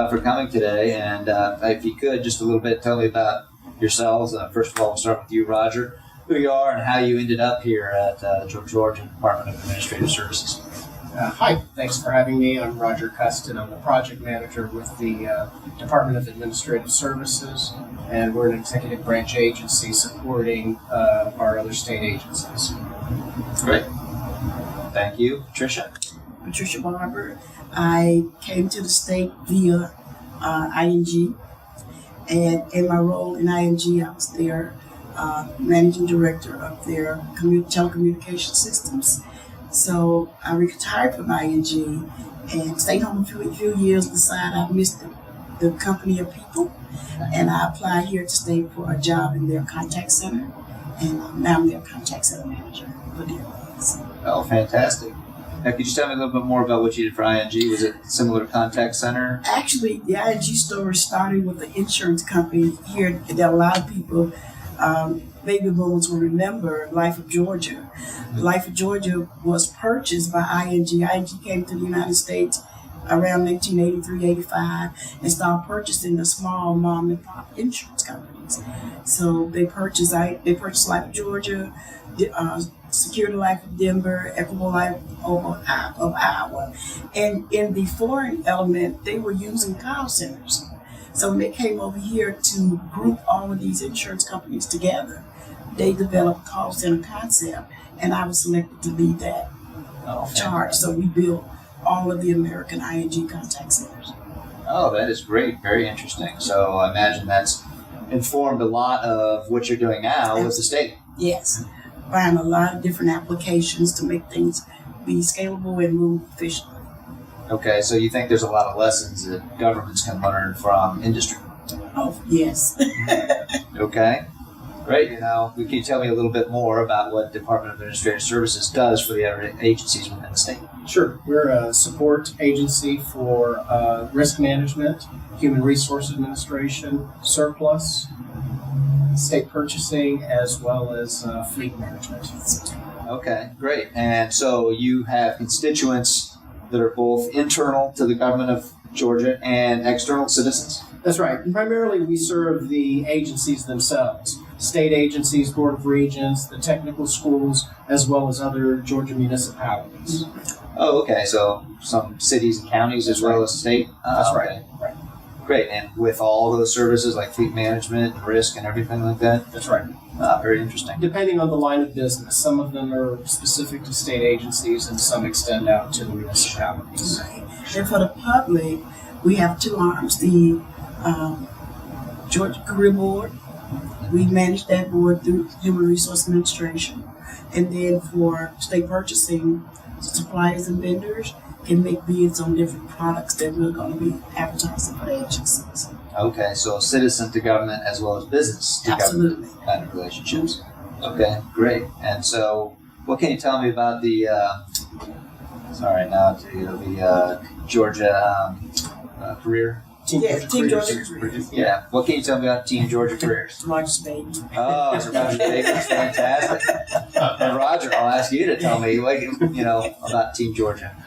for coming today. And if you could, just a little bit, tell me about yourselves. First of all, we'll start with you, Roger, who you are and how you ended up here at the Georgia Department of Administrative Services. Hi, thanks for having me. I'm Roger Custon. I'm the project manager with the Department of Administrative Services, and we're an executive branch agency supporting our other state agencies. Great. Thank you. Patricia? Patricia Barber. I came to the state via ING, and in my role in ING, I was their managing director of their telecommunication systems. So I retired from ING and stayed home a few years, decided I missed the company of people, and I applied here to stay for a job in their contact center, and now I'm their contact center manager for their office. Oh, fantastic. Now, could you tell me a little bit more about what you did for ING? Was it similar to contact center? Actually, the ING story started with the insurance company here that a lot of people, baby boomers will remember, Life of Georgia. Life of Georgia was purchased by ING. ING came to the United States around 1983-85 and started purchasing the small mom and pop insurance companies. So they purchased Life of Georgia, Security Life of Denver, Equitable Life of Iowa. And in the foreign element, they were using call centers. So when they came over here to group all of these insurance companies together, they developed a call center concept, and I was selected to lead that charge. So we built all of the American ING contact centers. Oh, that is great. Very interesting. So I imagine that's informed a lot of what you're doing now with the state. Yes. Find a lot of different applications to make things be scalable and move efficiently. Okay, so you think there's a lot of lessons that governments can learn from industry? Oh, yes. Okay, great. Can you tell me a little bit more about what Department of Administrative Services does for the other agencies within the state? Sure. We're a support agency for risk management, human resource administration, surplus, state purchasing, as well as fleet management. Okay, great. And so you have constituents that are both internal to the government of Georgia and external citizens? That's right. And primarily, we serve the agencies themselves, state agencies, Board of Regents, the technical schools, as well as other Georgia municipalities. Oh, okay. So some cities and counties as well as state? That's right. Okay. Right. Great. And with all those services like fleet management and risk and everything like that? That's right. Very interesting. Depending on the line of business, some of them are specific to state agencies and some extend out to the municipalities. Right. And for the public, we have two arms. The Georgia Career Board, we manage that board through Human Resource Administration. And then for state purchasing, suppliers and vendors can make bids on different products that we're going to be advertising for agencies. Okay, so citizen to government as well as business to Absolutely. government kind of relationships. Okay, great. And so what can you tell me about the Georgia career? Team Georgia Careers. Yeah. What can you tell me about Team Georgia Careers? Roger's baby. Oh, it's Roger's baby. That's fantastic. And Roger, I'll ask you to tell me about Team Georgia.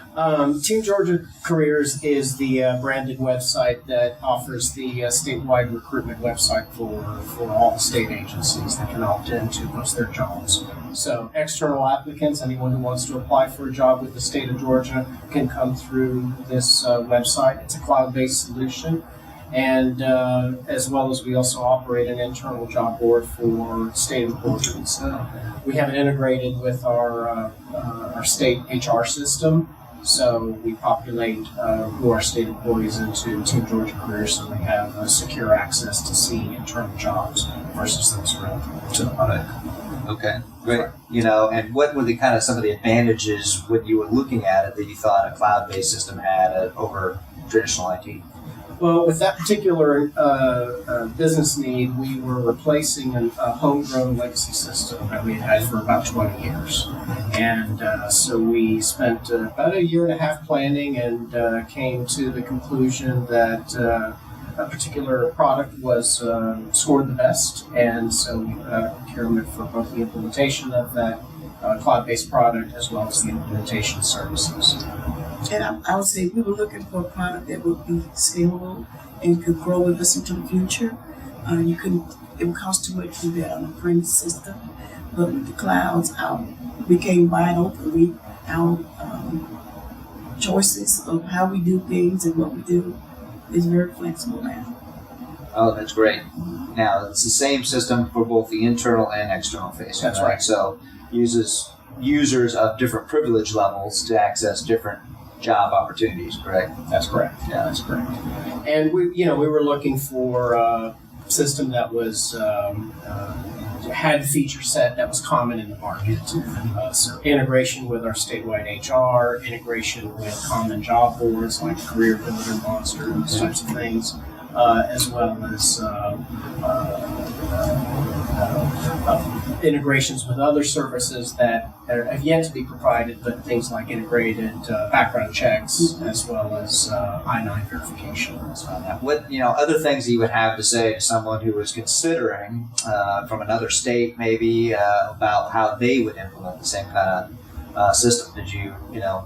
Team Georgia Careers is the branded website that offers the statewide recruitment website for all state agencies that can opt in to post their jobs. So external applicants, anyone who wants to apply for a job with the state of Georgia, can come through this website. It's a cloud-based solution. And as well as we also operate an internal job board for state employees. We have it integrated with our state HR system. So we populate who are state employees into Team Georgia Careers, so they have secure access to see internal jobs versus those relevant to the public. Okay, great. And what were some of the advantages when you were looking at it that you thought a cloud-based system had over traditional IT? Well, with that particular business need, we were replacing a homegrown legacy system that we had for about 20 years. And so we spent about a year and a half planning and came to the conclusion that a particular product was scored the best. And so we put out a procurement for both the implementation of that cloud-based product as well as the implementation services. And I would say we were looking for a product that would be scalable and could grow with us into the future. It would cost too much to do that on a premise system. But with the clouds, became wide open. Our choices of how we do things and what we do is very flexible now. Oh, that's great. Now, it's the same system for both the internal and external facing. That's right. So, uses users of different privilege levels to access different job opportunities, correct? That's correct. Yeah. That's correct. And we were looking for a system that was had a feature set that was common in the market. So integration with our statewide HR, integration with common job boards like Career Builder, Monster, those types of things, as well as integrations with other services that have yet to be provided, but things like integrated background checks, as well as I-9 verification. What other things you would have to say to someone who was considering from another state, maybe about how they would implement the same kind of system? Did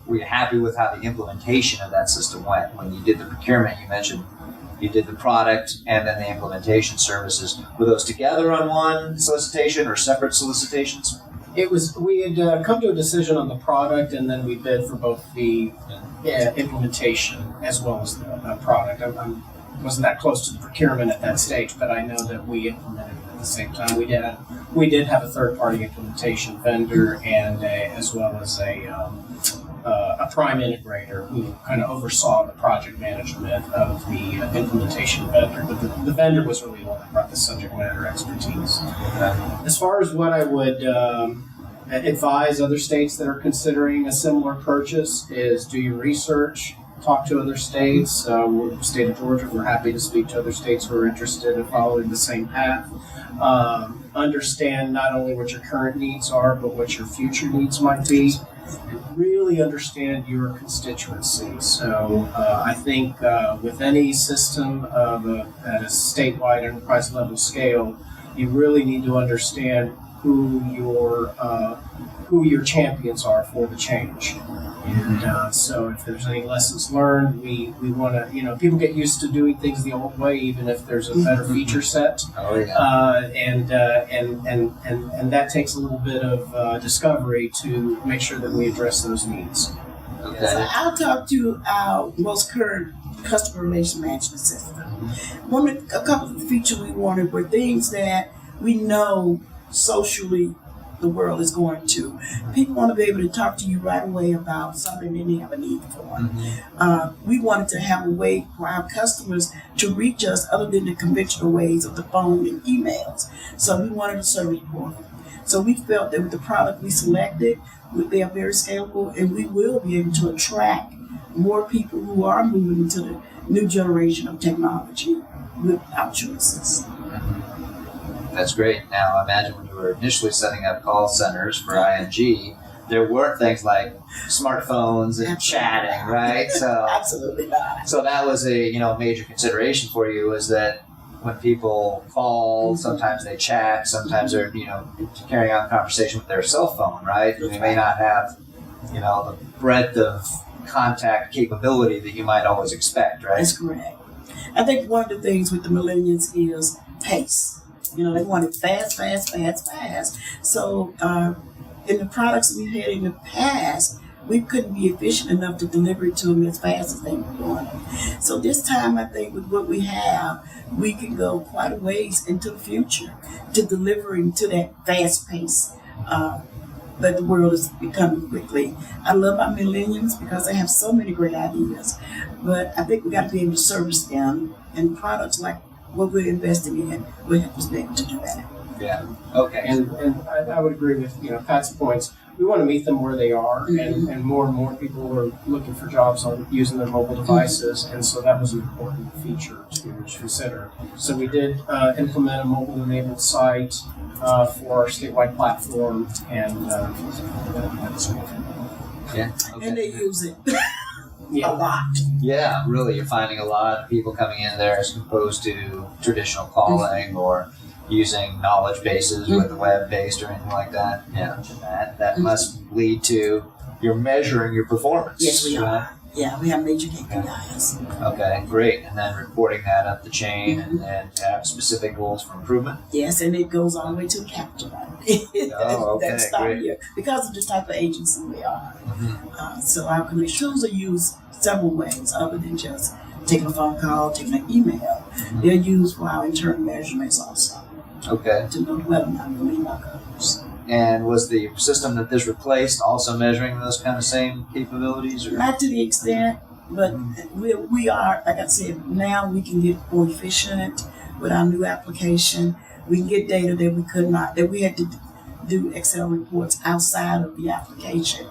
were you happy with how the implementation of that system went when you did the procurement? You mentioned you did the product and then the implementation services. Were those together on one solicitation or separate solicitations? We had come to a decision on the product, and then we bid for both the implementation as well as the product. I wasn't that close to the procurement at that stage, but I know that we implemented it at the same time. We did have a third-party implementation vendor, and as well as a prime integrator who kind of oversaw the project management of the implementation vendor. But the vendor was really the one that brought the subject matter expertise. As far as what I would advise other states that are considering a similar purchase is do your research, talk to other states. The state of Georgia, we're happy to speak to other states who are interested in following the same path. Understand not only what your current needs are, but what your future needs might be. And really understand your constituency. So I think with any system at a statewide enterprise level scale, you really need to understand who your champions are for the change. And so if there's any lessons learned, we want to, people get used to doing things the old way, even if there's a better feature set. Oh, yeah. And that takes a little bit of discovery to make sure that we address those needs. Okay. So I'll talk to our most current customer relation management system. A couple of the features we wanted were things that we know socially the world is going to. People want to be able to talk to you right away about something they have a need for. Mm-hmm. We wanted to have a way for our customers to reach us other than the conventional ways of the phone and emails. So we wanted a service portal. So we felt that with the product we selected, they are very scalable, and we will be able to attract more people who are moving into the new generation of technology with our choices. That's great. Now, I imagine when you were initially setting up call centers for ING, there weren't things like smartphones and chatting, right? So absolutely not. So that was a major consideration for you, is that when people call, sometimes they chat, sometimes they're carrying on a conversation with their cell phone, right? And they may not have the breadth of contact capability that you might always expect, right? That's correct. I think one of the things with the millennials is pace. They want it fast, fast, fast, fast. So in the products we had in the past, we couldn't be efficient enough to deliver it to them as fast as they were doing it. So this time, I think with what we have, we can go quite a ways into the future to delivering to that fast pace that the world is becoming quickly. I love our millennials because they have so many great ideas, but I think we got to be able to service them, and products like what we're investing in will help us be able to do that. Yeah. Okay. And I would agree with Pat's points. We want to meet them where they are, and more people are looking for jobs on using their mobile devices, and so that was an important feature to consider. So we did implement a mobile-enabled site for our statewide platform, and that's Yeah. Okay. And they use it Yeah. a lot. Yeah, really, you're finding a lot of people coming in there as opposed to traditional calling or using knowledge bases with web-based or anything like that. Yeah, that must lead to you're measuring your performance. Yes, we are. Yeah, we have major KPIs. Okay, great. And then reporting that up the chain and have specific goals for improvement. Yes, and it goes all the way to the capital. Oh, okay, That's not great. here because of the type of agency we are. Mm-hmm. So our commissioners are used several ways other than just taking a phone call, taking an email. Mm-hmm. They're used for our internal measurements also Okay. to know whether or not we're meeting our goals. And was the system that this replaced also measuring those kind of same capabilities? Or? Not to the extent, but we are, like I said, now we can get more efficient with our new application. We can get data that we could not, that we had to do Excel reports outside of the application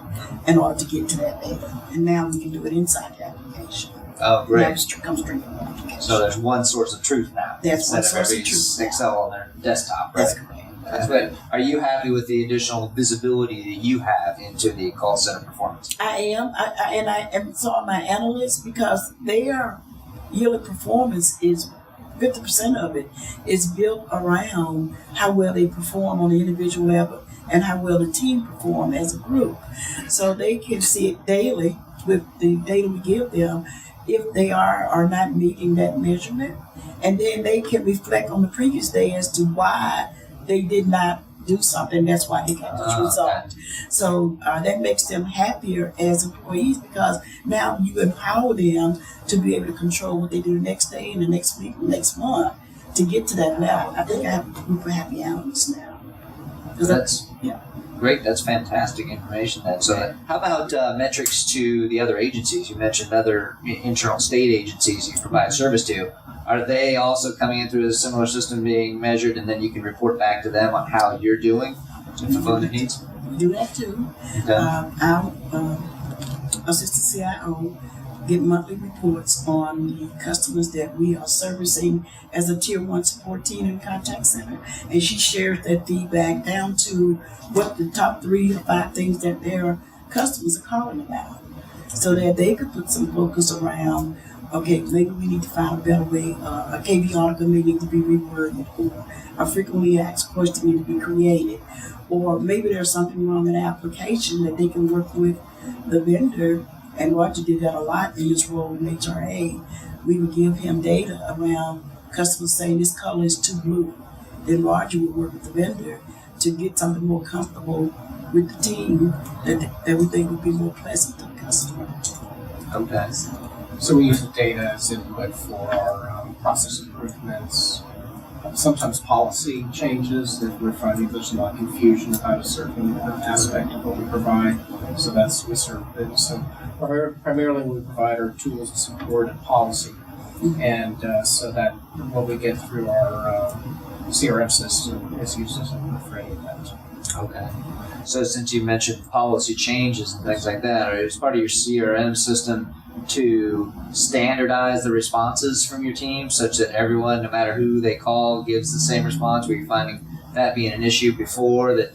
in order to get to that data. And now we can do it inside the application. Oh, Now great. it comes straight from the application. So there's one source of truth now. That's one instead of source of every truth. Excel on their desktop, right? That's correct. That's good. Are you happy with the additional visibility that you have into the call center performance? I am, and so are my analysts because their yearly performance is 50% of it is built around how well they perform on the individual level and how well the team perform as a group. So they can see it daily with the data we give them if they are not meeting that measurement, and then they can reflect on the previous day as to why they did not do something. That's why they got this result. So that makes them happier as employees because now you empower them to be able to control what they do the next day and the next week, and the next month to get to that level. I think I have a group of happy analysts now. That's yeah. Great. That's fantastic information. Then, so how about metrics to the other agencies? You mentioned other internal state agencies you provide service to. Are they also coming in through a similar system being measured, and then you can report back to them on how you're doing to fulfill their needs? We do that too. Okay. Our assistant CIO get monthly reports on the customers that we are servicing as a tier 1 support team in contact center, and she shares that feedback down to what the top 3 or 5 things that their customers are calling about, so that they could put some focus around. Okay, maybe we need to find a better way. A KV article may need to be reworded, or a frequently asked question need to be created, or maybe there's something wrong in the application that they can work with the vendor. And Roger did that a lot in his role in HRA. We would give him data around customers saying this color is too blue. Then Roger would work with the vendor to get something more comfortable with the team that we think would be more pleasant to the customer. Okay. So we use the data as input for our process improvements, sometimes policy changes if we're finding there's a lot of confusion about a certain aspect of what we provide. So we serve it. So primarily we provide our tools of support and policy. And so that what we get through our CRM system is used as input for any of that. Okay. So since you mentioned policy changes and things like that, is part of your CRM system to standardize the responses from your team such that everyone, no matter who they call, gives the same response? Were you finding that being an issue before, that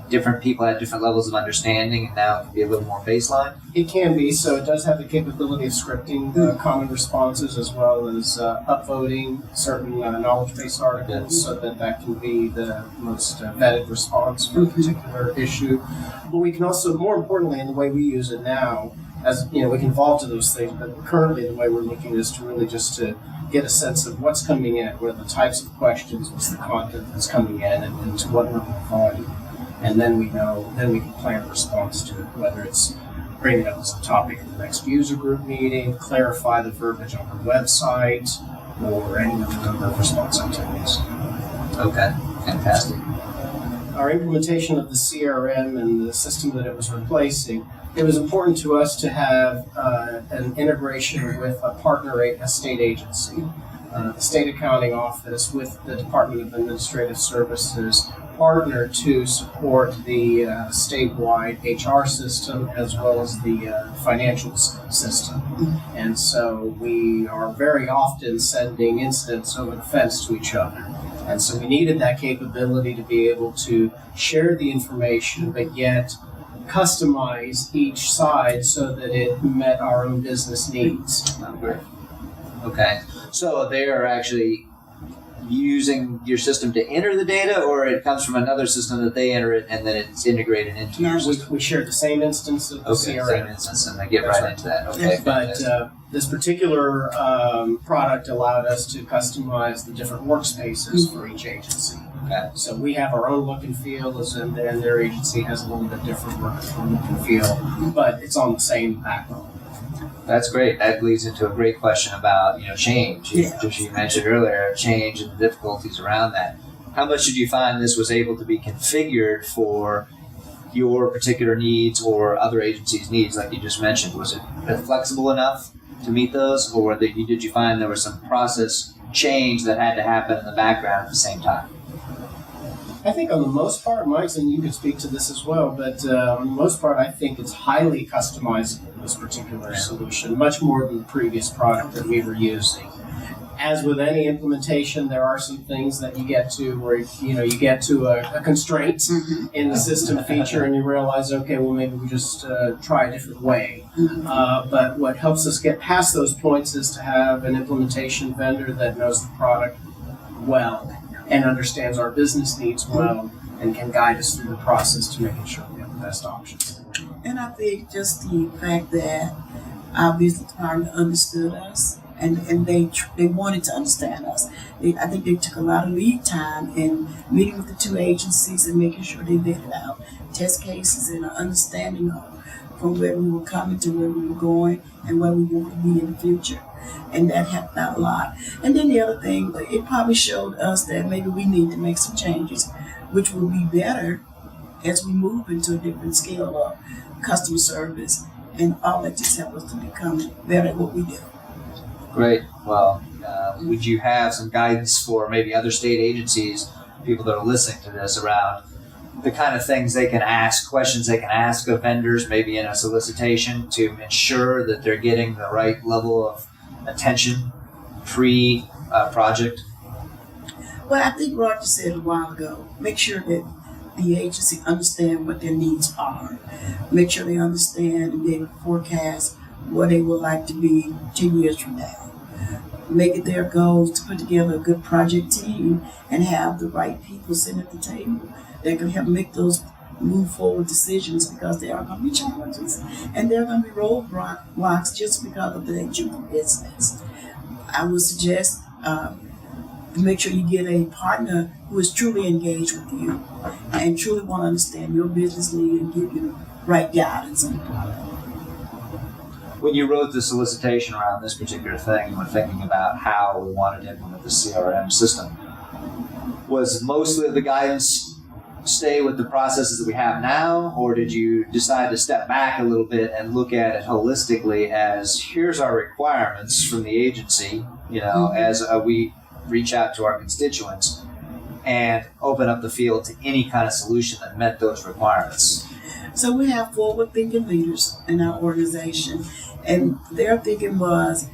different people had different levels of understanding and now it can be a little more baseline? It can be. So it does have the capability of scripting common responses as well as upvoting certain knowledge-based articles so that can be the most vetted response for a particular issue. But we can also, more importantly, in the way we use it now, as we can evolve to those things, but currently the way we're looking is to really just to get a sense of what's coming in, what are the types of questions, what's the content that's coming in, and to what level of volume. And then we can plan a response to it, whether it's bring it up as a topic in the next user group meeting, clarify the verbiage on the website, or any other number of response activities. Okay, fantastic. Our implementation of the CRM and the system that it was replacing, it was important to us to have an integration with a state agency. The State Accounting Office with the Department of Administrative Services partner to support the statewide HR system as well as the financials system. And so we are very often sending incidents over the fence to each other. And so we needed that capability to be able to share the information, but yet customize each side so that it met our own business needs. Great. Okay. So they are actually using your system to enter the data, or it comes from another system that they enter it and then it's integrated into your system? We share the same instance of the CRM. Same instance, and they get That's right into that. Okay, But this particular product allowed us to customize the different workspaces for each agency. Okay. So we have our own look and feel, and their agency has a little bit different look and feel, but it's on the same backbone. That's great. That leads into a great question about change. Just you mentioned earlier, change and the difficulties around that. How much did you find this was able to be configured for your particular needs or other agencies' needs, like you just mentioned? Was it flexible enough to meet those, or did you find there was some process change that had to happen in the background at the same time? I think on the most part, Mike, and you could speak to this as well, but on the most part, I think it's highly customizable, this particular solution, much more than the previous product that we were using. As with any implementation, there are some things that you get to where you get to a constraint in the system feature, and you realize, okay, well, maybe we just try a different way. But what helps us get past those points is to have an implementation vendor that knows the product well and understands our business needs well and can guide us through the process to making sure we have the best options. And I think just the fact that our business partner understood us and they wanted to understand us. I think they took a lot of lead time in meeting with the two agencies and making sure they vetted out test cases and an understanding of from where we were coming to where we were going and where we want to be in the future. And that helped out a lot. And then the other thing, it probably showed us that maybe we need to make some changes, which will be better as we move into a different scale of customer service, and all that just helped us to become better at what we do. Great. Well, would you have some guidance for maybe other state agencies, people that are listening to this, around the kind of things they can ask, questions they can ask of vendors, maybe in a solicitation, to ensure that they're getting the right level of attention pre-project? Well, I think Roger said a while ago, make sure that the agency understand what their needs are. Make sure they understand and they forecast what they would like to be 10 years from now. Make it their goal to put together a good project team and have the right people sitting at the table that can help make those move forward decisions, because there are going to be challenges and there are going to be roadblocks just because of the nature of the business. I would suggest make sure you get a partner who is truly engaged with you and truly want to understand your business need and give you the right guidance on the product. When you wrote the solicitation around this particular thing, you were thinking about how we wanted to implement the CRM system. Was mostly the guidance stay with the processes that we have now, or did you decide to step back a little bit and look at it holistically as here's our requirements from the agency, as we reach out to our constituents and open up the field to any kind of solution that met those requirements? So we have forward-thinking leaders in our organization, and their thinking was,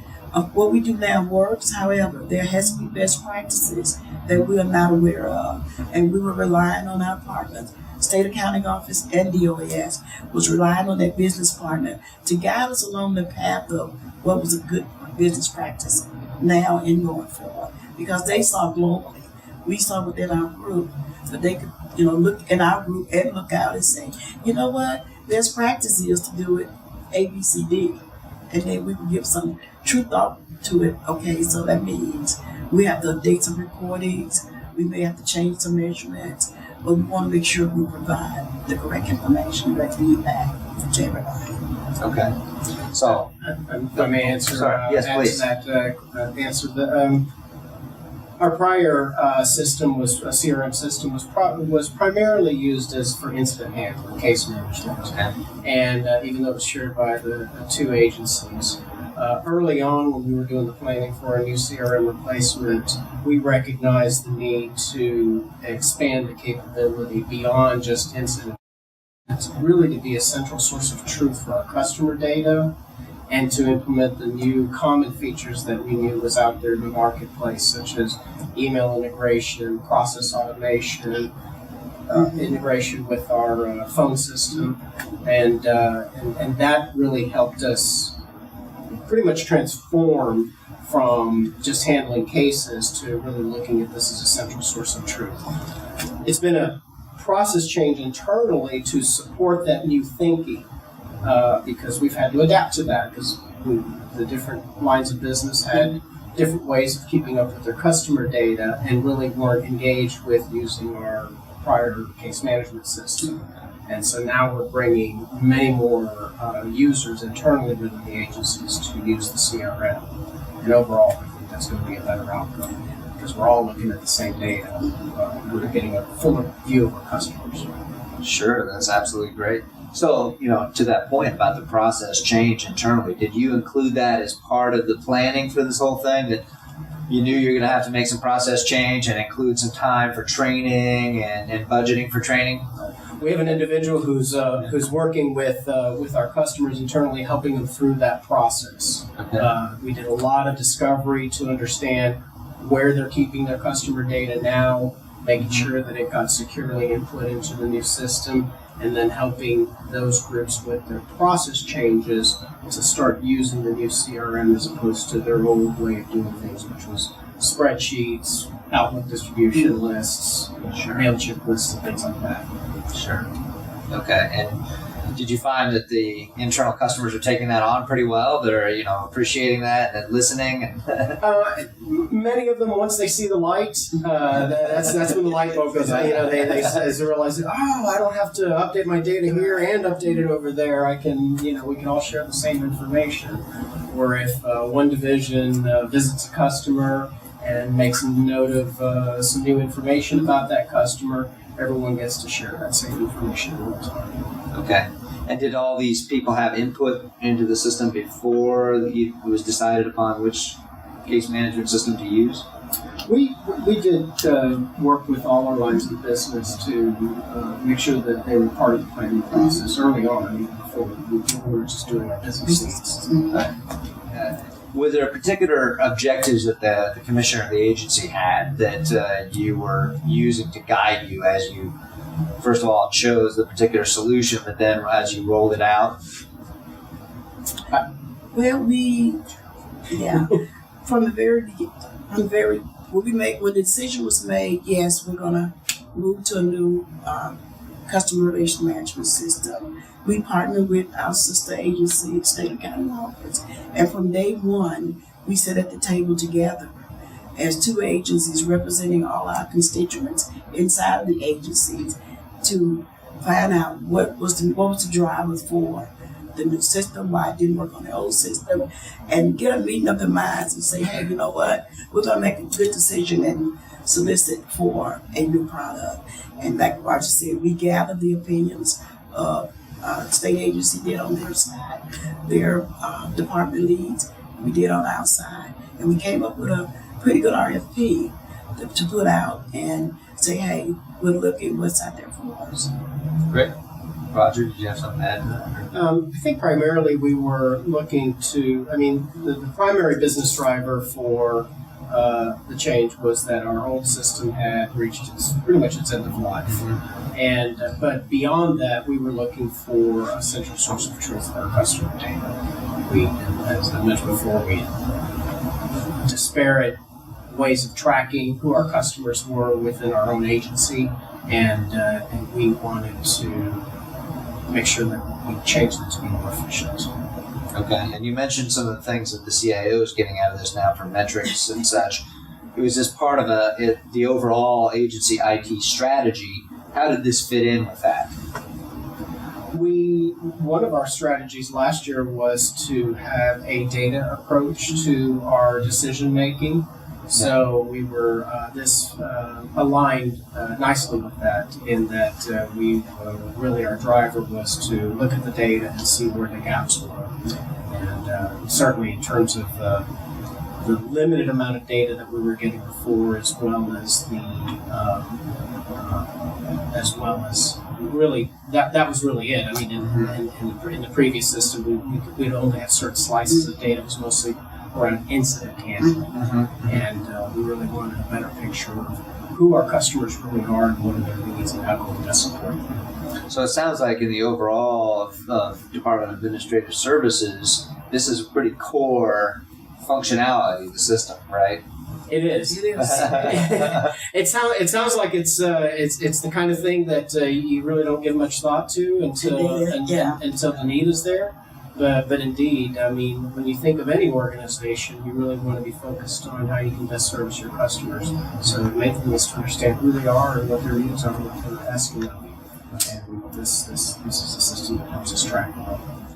what we do now works. However, there has to be best practices that we are not aware of, and we were relying on our partners. State Accounting Office and DOAS was relying on that business partner to guide us along the path of what was a good business practice now and going forward, because they saw globally. We saw within our group that they could, look in our group and look out and say, you know what, best practice is to do it A, B, C, D. And then we would give some true thought to it. Okay, so that means we have to update some recordings, we may have to change some measurements, but we want to make sure we provide the correct information, correct feedback to everybody. Okay. So, if I may answer, yes, please. Answer the. Our prior system was a CRM system was primarily used as for incident handling, case management, and even though it was shared by the two agencies, early on when we were doing the planning for a new CRM replacement, we recognized the need to expand the capability beyond just incident. It's really to be a central source of truth for our customer data, and to implement the new common features that we knew was out there in the marketplace, such as email integration, process automation, integration with our phone system, and that really helped us pretty much transformed from just handling cases to really looking at this as a central source of truth. It's been a process change internally to support that new thinking because we've had to adapt to that because the different lines of business had different ways of keeping up with their customer data and really weren't engaged with using our prior case management system. And so now we're bringing many more users internally within the agencies to use the CRM. And overall, I think that's going to be a better outcome because we're all looking at the same data. We're getting a fuller view of our customers. Sure, that's absolutely great. So, to that point about the process change internally, did you include that as part of the planning for this whole thing? That you knew you were going to have to make some process change and include some time for training and budgeting for training? We have an individual who's working with our customers internally, helping them through that process. Okay. We did a lot of discovery to understand where they're keeping their customer data now, making sure that it got securely input into the new system, and then helping those groups with their process changes to start using the new CRM as opposed to their old way of doing things, which was spreadsheets, Outlook distribution lists, MailChimp lists, and things like that. Sure. Okay. And did you find that the internal customers are taking that on pretty well? They're, appreciating that and listening? Many of them, once they see the light, that's when the light bulb goes on. They realize, I don't have to update my data here and update it over there. I can, we can all share the same information. Or if one division visits a customer and makes a note of some new information about that customer, everyone gets to share that same information all the time. Okay. And did all these people have input into the system before it was decided upon which case management system to use? We did work with all our lines of business to make sure that they were part of the planning process early on, before we were just doing our business needs. Were there particular objectives that the commissioner of the agency had that you were using to guide you as you, first of all, chose the particular solution, but then as you rolled it out? Well, from the very beginning, when the decision was made, yes, we're gonna move to a new customer relation management system. We partnered with our sister agency, the State and County Office, and from day one, we sat at the table together as two agencies representing all our constituents inside of the agencies to find out what was the driver for the new system, why it didn't work on the old system, and get a meeting of the minds and say, hey, you know what, we're going to make a good decision and solicit for a new product. And like Roger said, we gathered the opinions of state agency did on their side, their department leads, we did on our side, and we came up with a pretty good RFP to put out and say, hey, we're looking what's out there for us. Great. Roger, did you have something to add to that? I think primarily we were looking to, the primary business driver for the change was that our old system had reached pretty much its end of life. And but beyond that, we were looking for a central source of truth for our customer data. We, as I mentioned before, we had disparate ways of tracking who our customers were within our own agency, and we wanted to make sure that we changed it to be more efficient. Okay, and you mentioned some of the things that the CIO is getting out of this now for metrics and such. It was just part of the overall agency IT strategy. How did this fit in with that? One of our strategies last year was to have a data approach to our decision making. So we were this aligned nicely with that, in that we really, our driver was to look at the data and see where the gaps were. And certainly in terms of the limited amount of data that we were getting before, as well as really that was really it. In the previous system, we'd only have certain slices of data. It was mostly around incident handling, and we really wanted a better picture of who our customers really are and what are their needs and how can we best support them. So it sounds like in the overall of Department of Administrative Services, this is a pretty core functionality of the system, right? It is. It is. It sounds like it's the kind of thing that you really don't give much thought to until until the need is there. But indeed, I mean, when you think of any organization, you really want to be focused on how you can best service your customers. So the main thing is to understand who they are and what their needs are, what they're asking of you. And this is a system that helps us track them.